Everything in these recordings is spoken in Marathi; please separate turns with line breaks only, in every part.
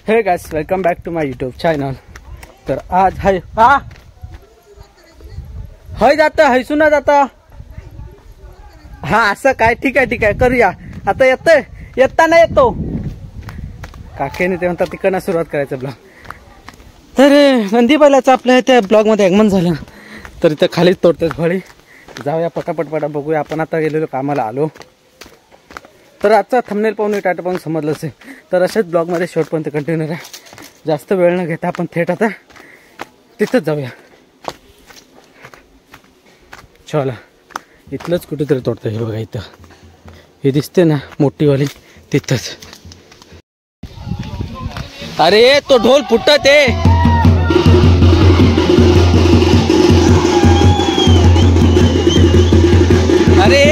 हे guys, welcome back to my YouTube channel. तर आज हाय जाता हैसून जाता हा असं काय. ठीक आहे करूया. आता येताना येतो काकेने ते म्हणतात तिकडनं सुरुवात करायचं ब्लॉग. तर नंदी बैलाचं आपल्या त्या ब्लॉगमध्ये आगमन झालं. तर इथं खालीच तोडतात फळी. जाऊया पटापट बघूया. आपण आता गेलेलो कामाला आलो. तर आजचा थंबनेल पाहून टाटा पाहून समजलं असेल. तर अशाच ब्लॉगमध्ये शेवटपर्यंत कंटिन्यू राहा. जास्त वेळ न घेता आपण थेट आता तिथंच जाऊया. चला, इथलंच कुठेतरी तोडतं. हे बघा इथं हे दिसते ना मोठीवाली, तिथंच. अरे तो ढोल फुटत आहे. अरे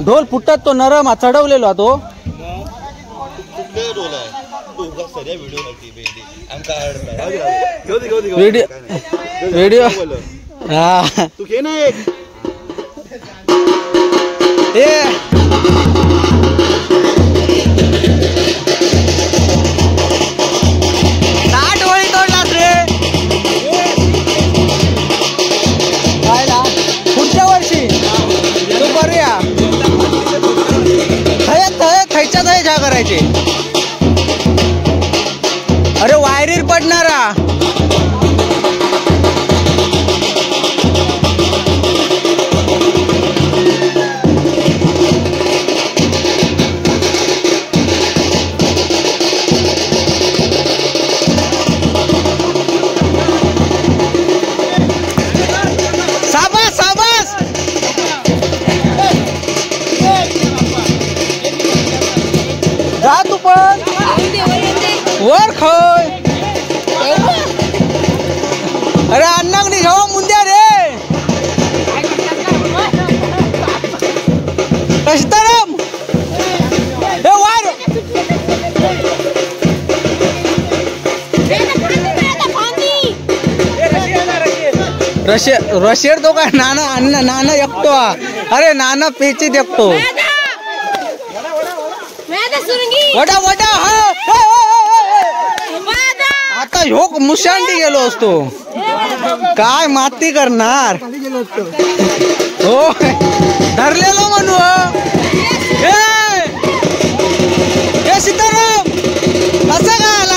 ढोल फुटत तो नरम चढवलेला तो व्हिडिओ हा तू घे ना एक. वळी तोडलास रे. पुढच्या वर्षी तू करूया. खायच्या दही जा करायचे. अरे वायरीर पडणारा. वर खोय. अरे अन्नाक नाही घावा मुंद्या रे. कष्टरम हे वार रशेर तो काय नाना अन्न नाना एकतो. अरे नाना पेची देखतो वडा वडा. आता ह्यो मुशांडी गेलो असतो काय माती करणार. हो धरलेलो म्हणू. हे सीताराम असं का आला.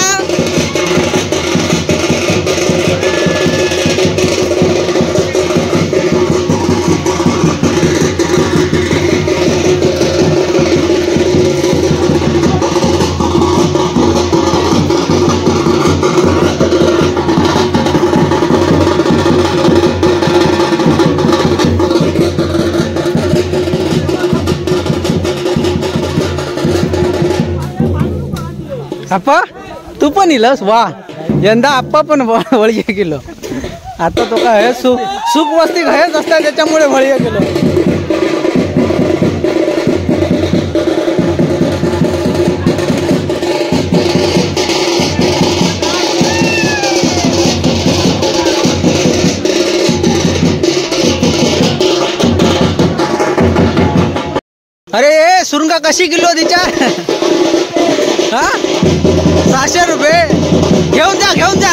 आप्पा तू पण इलस वा. यंदा आप्पा पण वळी गेलो. आता तो काय सुख वस्ती घायच असतात त्याच्यामुळे वळी गेलो. अरे सुरंगा कशी किलो तिच्या. हा 600 रुपये. घेऊन जा.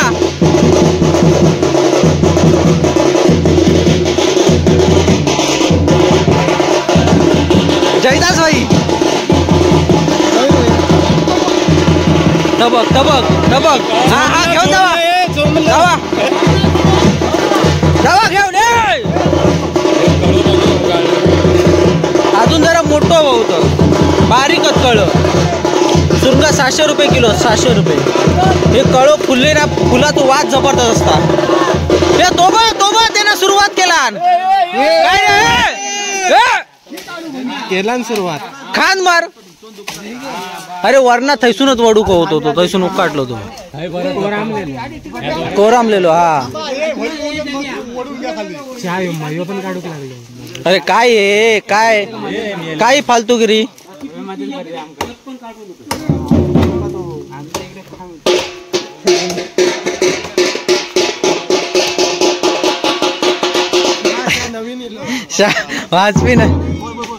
जयदास भाई तबक हा घेऊन जावा घेऊन. अजून जरा मोठं होतं. बारीकच कळ. सुरंगा 600 रुपये किलो. 600 रुपये. हे कळो फुलले ना. फुलाचा वास जबरदस्त असता. हे तोबा त्यानं सुरुवात केला. सुरुवात खान मार. अरे वरना थैसूनच वडू होतो तो. थैसून उकाटलो तो. कोरामलेलो हा. अरे काय फालतूगिरी. वाजवी ना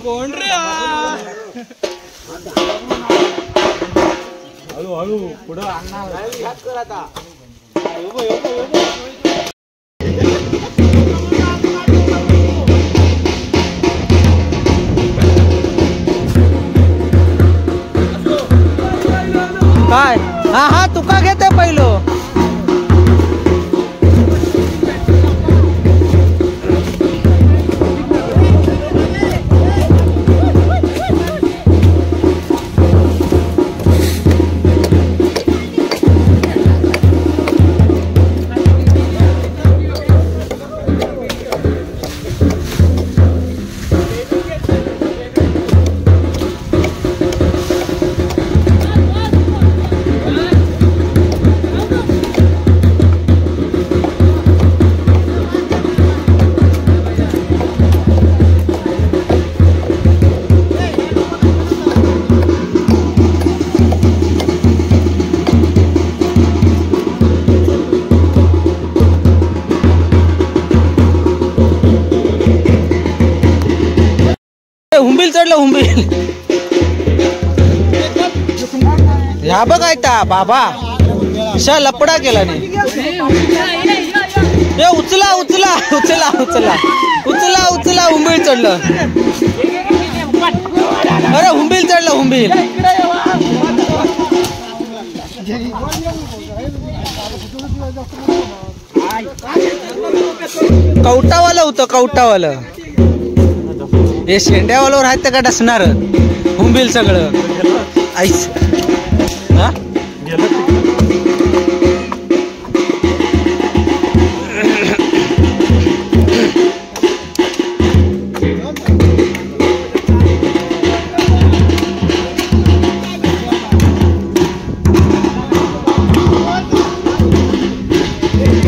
कोण रे हळू पुढं
काय हा हा तुका घेते पहिलो हुंबील चढलं हुंबील ह्या बघ ऐकता बाबा शा लपडा केला नाही उचला उचला उचला उचला उचला उचला हुंबील चढलं अरे हुंबील चढलं हुंबील कवटावालं होतं कवटावालं हे शेंड्यावाल्यावर आहेत का डसणार हुंबील सगळं आईस हा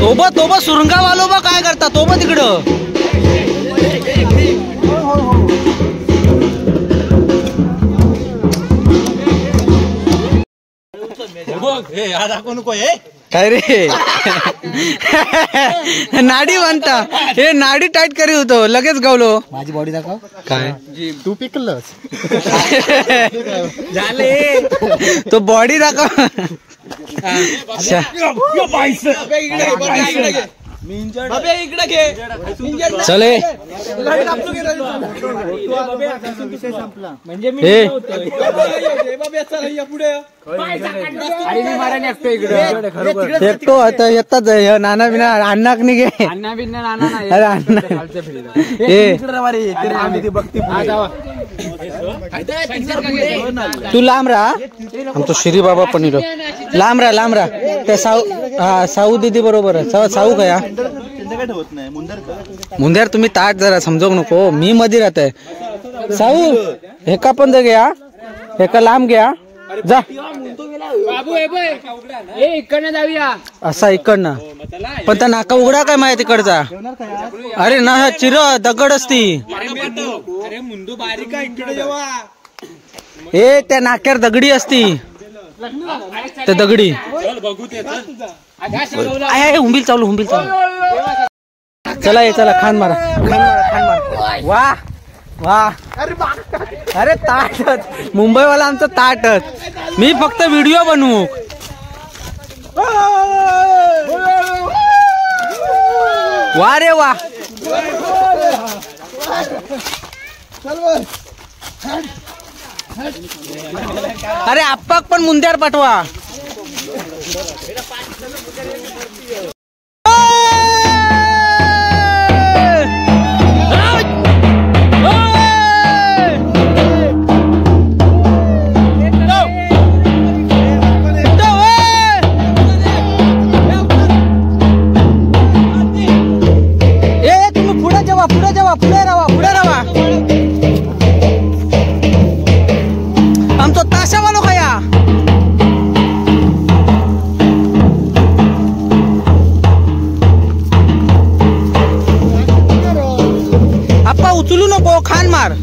तोबा तोबा सुरंगावालो बा काय करता तोबा तिकडं काय रे नाडी बांधता हे नाडी टाईट करी होतो लगेच गावलो
माझी बॉडी दाखव
काय
तू पिकलस
झाले तो बॉडी दाखव चले एकटो आता येतात नाना बिना अण्णा निघे अरे अण्णा तू लांब राहा आमचं श्री बाबा पण लांब राहा त्या साऊ दीदी बरोबर साऊ कया मुंदर तुम्ही ताट जरा समजवू नको मी मध्ये राहत आहे साऊ एका पण घ्या एका लांब घ्या जा
इकडनं जाऊया
असा इकडनं पण त्या नाका उघडा काय माहिती तिकडचा अरे ना चिर दगड असती ए त्या नाक्यावर दगडी असती त्या दगडी हुंबील चालू चला ये चला खान मारा वा वा अरे ताटच मुंबईवाला आमचं ताटच मी फक्त व्हिडिओ बनवू वा रे वा अरे आप्पाक पण मुंद्यावर पाठवा पुढे राहा आमचं ताशावालो खया आप्पा उचलू नको खान मार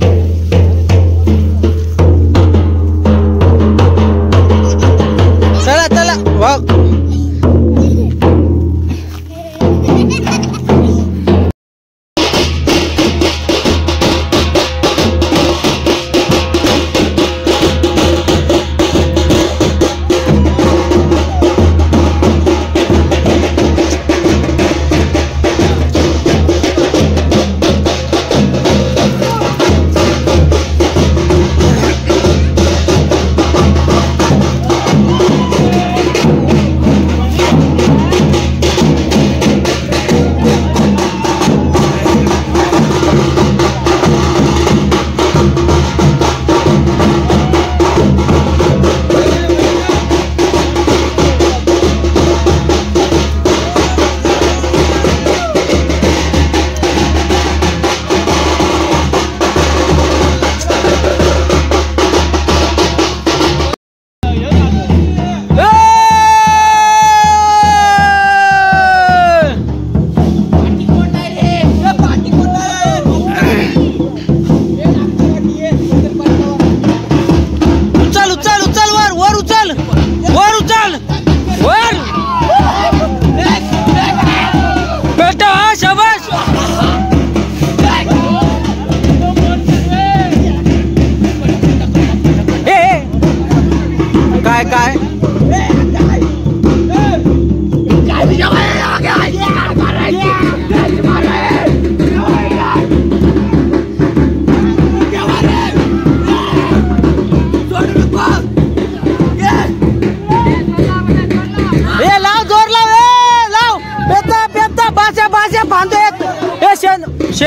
चला चला वाह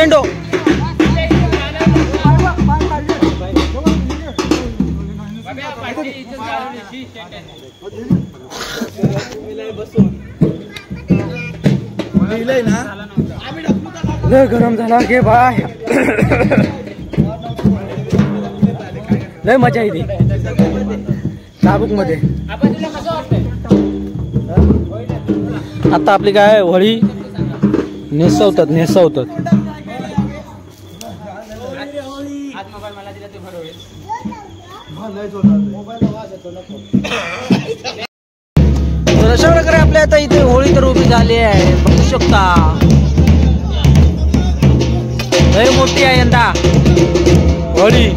झेंडो लय गरम झाला गे बाय लय मजा येते चाबूक मध्ये आता आपली काय होळी नेसवतात तर अशा प्रकारे आपल्या आता इथे होळी तर उभी झाली आहे बघू शकता लय मोठी आहे यंदा होळी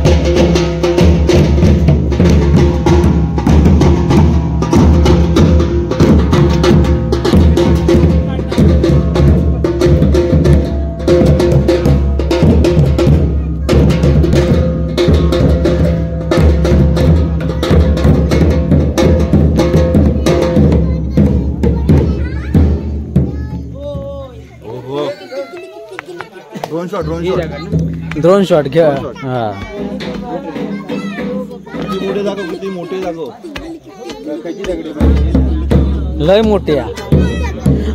ड्रोन शॉट घ्या हा लय मोठी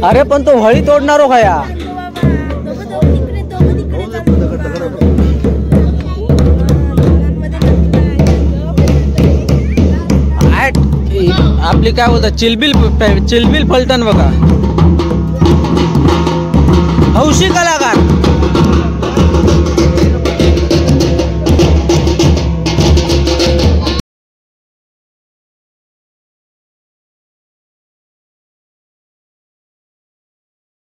अरे पण तो हळी तोडणार हो या आपली काय होतं चिलबिल फलटण बघा हौशी कलाकार